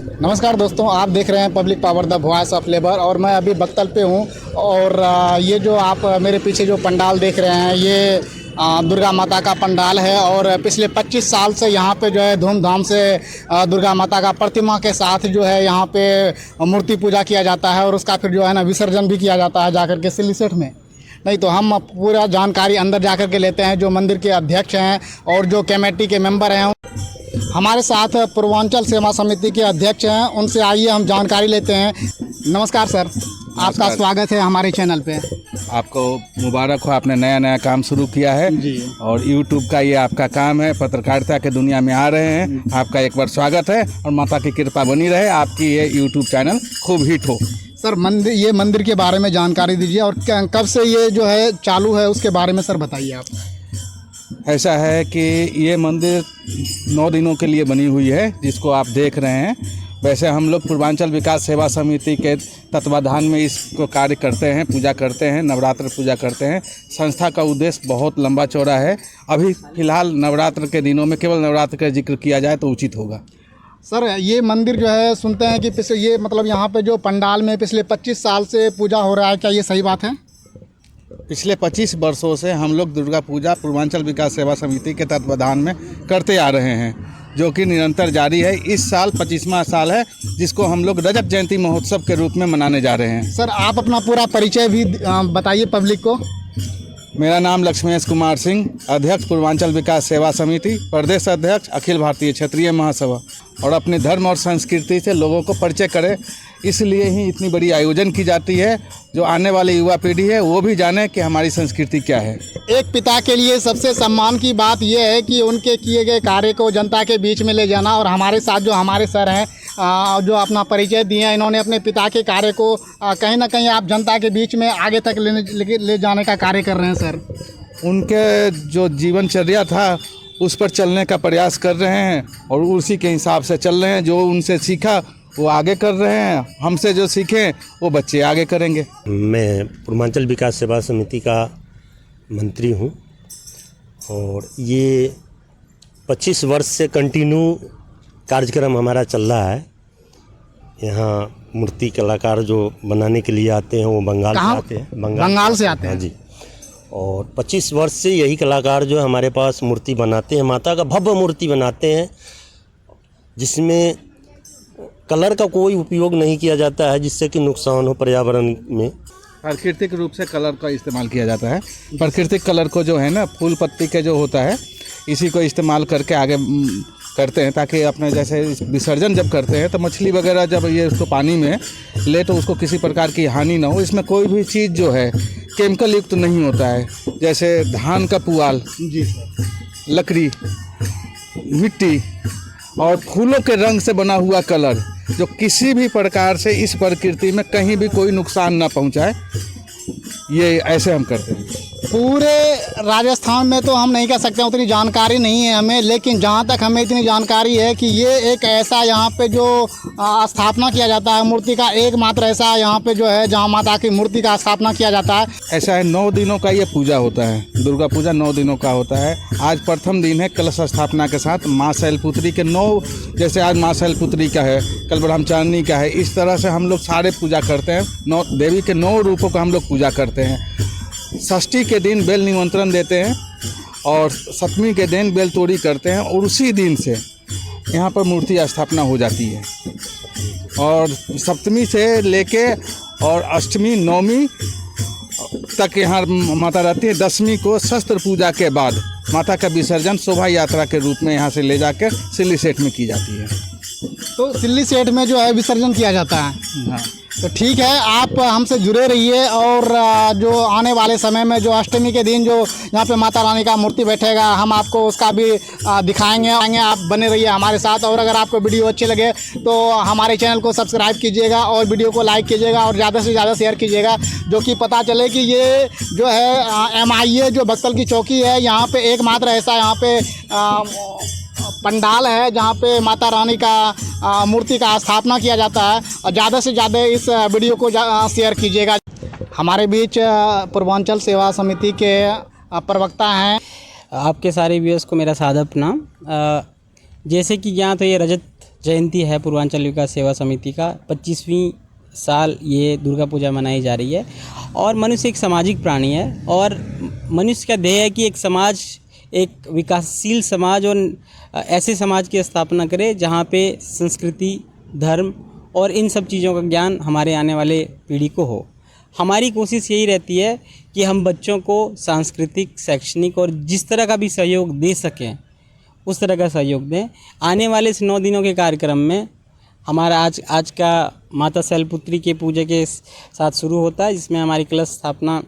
नमस्कार दोस्तों, आप देख रहे हैं public power the voice of labour और मैं अभी बक्तल पे हूँ। और ये जो आप मेरे पीछे जो पंडाल देख रहे हैं ये दुर्गा माता का पंडाल है। और पिछले 25 साल से यहाँ पे जो है धूमधाम से दुर्गा माता का प्रतिमा के साथ जो है यहाँ पे मूर्ति पूजा किया जाता है और उसका फिर जो है ना विसर्जन भी किया जाता है जाकर के सिल्लीसेठ में। नहीं तो हम पूरा जानकारी अंदर जाकर के लेते हैं जो मंदिर के अध्यक्ष हैं और जो कमेटी के मेंबर हैं। हमारे साथ पूर्वांचल सेवा समिति के अध्यक्ष हैं, उनसे आइए हम जानकारी लेते हैं। नमस्कार सर, आपका स्वागत है हमारे चैनल पे। आपको मुबारक हो, आपने नया नया काम शुरू किया है जी। और यूट्यूब का ये आपका काम है, पत्रकारिता के दुनिया में आ रहे हैं। आपका एक बार स्वागत है और माता की कृपा बनी रहे, आपकी ये यूट्यूब चैनल खूब हिट हो। सर ये मंदिर के बारे में जानकारी दीजिए और कब से ये जो है चालू है उसके बारे में सर बताइए आप। ऐसा है कि ये मंदिर 9 दिनों के लिए बनी हुई है जिसको आप देख रहे हैं। वैसे हम लोग पूर्वांचल विकास सेवा समिति के तत्वाधान में इसको कार्य करते हैं, पूजा करते हैं, नवरात्र पूजा करते हैं। संस्था का उद्देश्य बहुत लंबा चौड़ा है। अभी फ़िलहाल नवरात्र के दिनों में केवल नवरात्र का जिक्र किया जाए तो उचित होगा। सर ये मंदिर जो है सुनते हैं कि पिछले ये मतलब यहाँ पे जो पंडाल में पिछले 25 साल से पूजा हो रहा है, क्या ये सही बात है? पिछले 25 वर्षों से हम लोग दुर्गा पूजा पूर्वांचल विकास सेवा समिति के तत्वाधान में करते आ रहे हैं, जो कि निरंतर जारी है। इस साल 25वां साल है जिसको हम लोग रजत जयंती महोत्सव के रूप में मनाने जा रहे हैं। सर आप अपना पूरा परिचय भी बताइए पब्लिक को। मेरा नाम लक्ष्मेश कुमार सिंह, अध्यक्ष पूर्वांचल विकास सेवा समिति, प्रदेश अध्यक्ष अखिल भारतीय क्षेत्रीय महासभा। और अपने धर्म और संस्कृति से लोगों को परिचय करें, इसलिए ही इतनी बड़ी आयोजन की जाती है, जो आने वाली युवा पीढ़ी है वो भी जाने कि हमारी संस्कृति क्या है। एक पिता के लिए सबसे सम्मान की बात यह है कि उनके किए गए कार्य को जनता के बीच में ले जाना। और हमारे साथ जो हमारे सर हैं जो अपना परिचय दिए हैं, इन्होंने अपने पिता के कार्य को कहीं ना कहीं आप जनता के बीच में आगे तक ले जाने का कार्य कर रहे हैं सर। उनके जो जीवनचर्या था उस पर चलने का प्रयास कर रहे हैं और उसी के हिसाब से चल रहे हैं। जो उनसे सीखा वो आगे कर रहे हैं, हमसे जो सीखें वो बच्चे आगे करेंगे। मैं पूर्वांचल विकास सेवा समिति का मंत्री हूँ और ये 25 वर्ष से कंटिन्यू कार्यक्रम हमारा चल रहा है। यहाँ मूर्ति कलाकार जो बनाने के लिए आते हैं वो बंगाल से आते हैं। बंगाल से आते हैं। हाँ जी। और 25 वर्ष से यही कलाकार जो है हमारे पास मूर्ति बनाते हैं, माता का भव्य मूर्ति बनाते हैं, जिसमें कलर का कोई उपयोग नहीं किया जाता है जिससे कि नुकसान हो पर्यावरण में। प्राकृतिक रूप से कलर का इस्तेमाल किया जाता है। प्राकृतिक कलर को जो है ना, फूल पत्ती के जो होता है, इसी को इस्तेमाल करके आगे करते हैं, ताकि अपने जैसे विसर्जन जब करते हैं तो मछली वगैरह जब ये उसको पानी में ले तो उसको किसी प्रकार की हानि ना हो। इसमें कोई भी चीज़ जो है केमिकल युक्त नहीं होता है। जैसे धान का पुआल, जी, लकड़ी, मिट्टी और फूलों के रंग से बना हुआ कलर, जो किसी भी प्रकार से इस प्रकृति में कहीं भी कोई नुकसान ना पहुंचाए, ये ऐसे हम करते हैं। पूरे राजस्थान में तो हम नहीं कह सकते, उतनी जानकारी नहीं है हमें, लेकिन जहाँ तक हमें इतनी जानकारी है कि ये एक ऐसा यहाँ पे जो स्थापना किया जाता है मूर्ति का, एकमात्र ऐसा यहाँ पे जो है जहाँ माता की मूर्ति का स्थापना किया जाता है। ऐसा है, 9 दिनों का ये पूजा होता है। दुर्गा पूजा 9 दिनों का होता है। आज प्रथम दिन है कलश स्थापना के साथ। माँ शैलपुत्री के 9, जैसे आज माँ शैलपुत्री का है, कल ब्रह्मचारिणी का है, इस तरह से हम लोग सारे पूजा करते हैं। 9 देवी के 9 रूपों का हम लोग पूजा करते हैं। षष्ठी के दिन बेल निमंत्रण देते हैं और सप्तमी के दिन बेल तोड़ी करते हैं और उसी दिन से यहाँ पर मूर्ति स्थापना हो जाती है। और सप्तमी से लेके और अष्टमी नवमी तक यहाँ माता रहती है। 10वीं को शस्त्र पूजा के बाद माता का विसर्जन शोभा यात्रा के रूप में यहाँ से ले जाकर सिल्लीसेठ में की जाती है। तो सिल्लीसेठ में जो है विसर्जन किया जाता है। हाँ, तो ठीक है, आप हमसे जुड़े रहिए और जो आने वाले समय में जो अष्टमी के दिन जो यहाँ पे माता रानी का मूर्ति बैठेगा, हम आपको उसका भी दिखाएंगे। आप बने रहिए हमारे साथ। और अगर आपको वीडियो अच्छी लगे तो हमारे चैनल को सब्सक्राइब कीजिएगा और वीडियो को लाइक कीजिएगा और ज़्यादा से ज़्यादा शेयर कीजिएगा, जो कि पता चले कि ये जो है MIA जो बक्सर की चौकी है, यहाँ पर एकमात्र ऐसा यहाँ पे पंडाल है जहाँ पे माता रानी का मूर्ति का स्थापना किया जाता है। और ज़्यादा से ज़्यादा इस वीडियो को शेयर कीजिएगा। हमारे बीच पूर्वांचल सेवा समिति के प्रवक्ता हैं। आपके सारे व्यूअर्स को मेरा सादर प्रणाम। जैसे कि यहाँ तो ये रजत जयंती है पूर्वांचल विकास सेवा समिति का 25वीं साल ये दुर्गा पूजा मनाई जा रही है। और मनुष्य एक सामाजिक प्राणी है और मनुष्य का ध्येय है कि एक समाज, एक विकासशील समाज और ऐसे समाज की स्थापना करे जहाँ पे संस्कृति, धर्म और इन सब चीज़ों का ज्ञान हमारे आने वाले पीढ़ी को हो। हमारी कोशिश यही रहती है कि हम बच्चों को सांस्कृतिक, शैक्षणिक और जिस तरह का भी सहयोग दे सकें उस तरह का सहयोग दें। आने वाले इस 9 दिनों के कार्यक्रम में हमारा आज का माता शैलपुत्री के पूजा के साथ शुरू होता है, जिसमें हमारी कलश स्थापना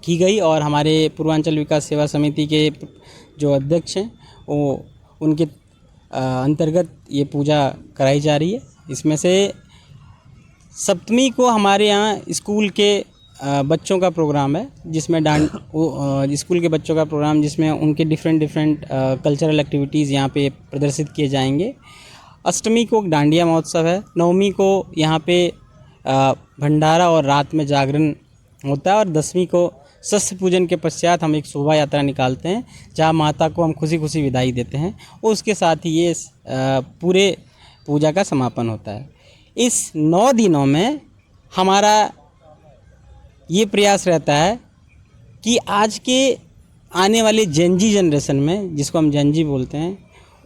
की गई और हमारे पूर्वांचल विकास सेवा समिति के जो अध्यक्ष हैं वो उनके अंतर्गत ये पूजा कराई जा रही है। इसमें से सप्तमी को हमारे यहाँ स्कूल के बच्चों का प्रोग्राम है, जिसमें स्कूल के बच्चों का प्रोग्राम जिसमें उनके डिफरेंट कल्चरल एक्टिविटीज़ यहाँ पे प्रदर्शित किए जाएंगे। अष्टमी को डांडिया महोत्सव है। नवमी को यहाँ पे भंडारा और रात में जागरण होता है और 10वीं को शस्त्र पूजन के पश्चात हम एक शोभा यात्रा निकालते हैं जहाँ माता को हम खुशी खुशी विदाई देते हैं और उसके साथ ही ये पूरे पूजा का समापन होता है। इस 9 दिनों में हमारा ये प्रयास रहता है कि आज के आने वाले जेनजी जनरेशन में, जिसको हम जेनजी बोलते हैं,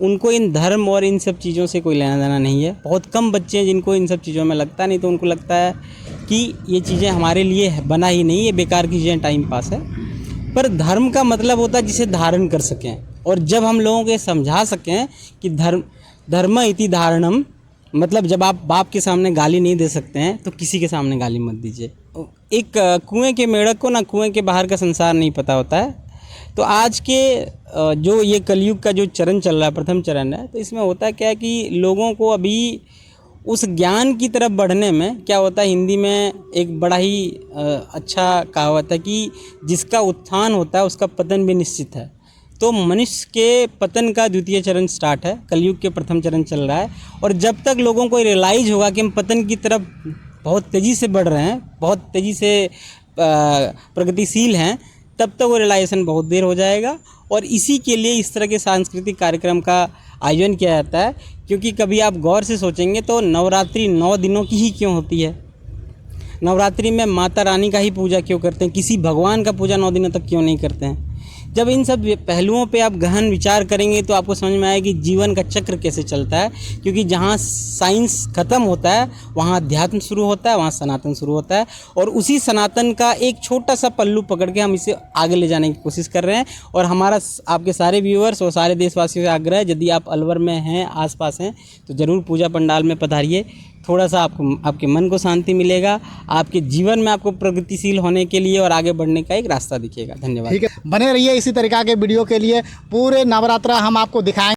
उनको इन धर्म और इन सब चीज़ों से कोई लेना देना नहीं है। बहुत कम बच्चे हैं जिनको इन सब चीज़ों में लगता नहीं, तो उनको लगता है कि ये चीज़ें हमारे लिए बना ही नहीं, ये बेकार की चीज़ें, टाइम पास है। पर धर्म का मतलब होता है जिसे धारण कर सकें, और जब हम लोगों को समझा सकें कि धर्म इति धारणम, मतलब जब आप बाप के सामने गाली नहीं दे सकते हैं तो किसी के सामने गाली मत दीजिए। एक कुएं के मेढक को ना कुएं के बाहर का संसार नहीं पता होता है। तो आज के जो ये कलयुग का जो चरण चल रहा है, प्रथम चरण है, तो इसमें होता क्या है कि लोगों को अभी उस ज्ञान की तरफ बढ़ने में क्या होता है, हिंदी में एक बड़ा ही अच्छा कहावत है कि जिसका उत्थान होता है उसका पतन भी निश्चित है। तो मनुष्य के पतन का द्वितीय चरण स्टार्ट है, कलयुग के प्रथम चरण चल रहा है। और जब तक लोगों को रियलाइज़ होगा कि हम पतन की तरफ बहुत तेज़ी से बढ़ रहे हैं, बहुत तेज़ी से प्रगतिशील हैं, तब तक वो रियलाइजेशन बहुत देर हो जाएगा। और इसी के लिए इस तरह के सांस्कृतिक कार्यक्रम का आयोजन किया जाता है, क्योंकि कभी आप गौर से सोचेंगे तो नवरात्रि 9 दिनों की ही क्यों होती है? नवरात्रि में माता रानी का ही पूजा क्यों करते हैं? किसी भगवान का पूजा 9 दिनों तक क्यों नहीं करते हैं? जब इन सब पहलुओं पे आप गहन विचार करेंगे तो आपको समझ में आएगा कि जीवन का चक्र कैसे चलता है। क्योंकि जहाँ साइंस ख़त्म होता है वहाँ अध्यात्म शुरू होता है, वहाँ सनातन शुरू होता है। और उसी सनातन का एक छोटा सा पल्लू पकड़ के हम इसे आगे ले जाने की कोशिश कर रहे हैं। और हमारा आपके सारे व्यूअर्स और सारे देशवासियों से आग्रह है, यदि आप अलवर में हैं, आसपास हैं, तो ज़रूर पूजा पंडाल में पधारिए। थोड़ा सा आपके मन को शांति मिलेगा, आपके जीवन में आपको प्रगतिशील होने के लिए और आगे बढ़ने का एक रास्ता दिखेगा। धन्यवाद। ठीक है, बने रहिए इसी तरीक़ा के वीडियो के लिए। पूरे नवरात्रा हम आपको दिखाएंगे।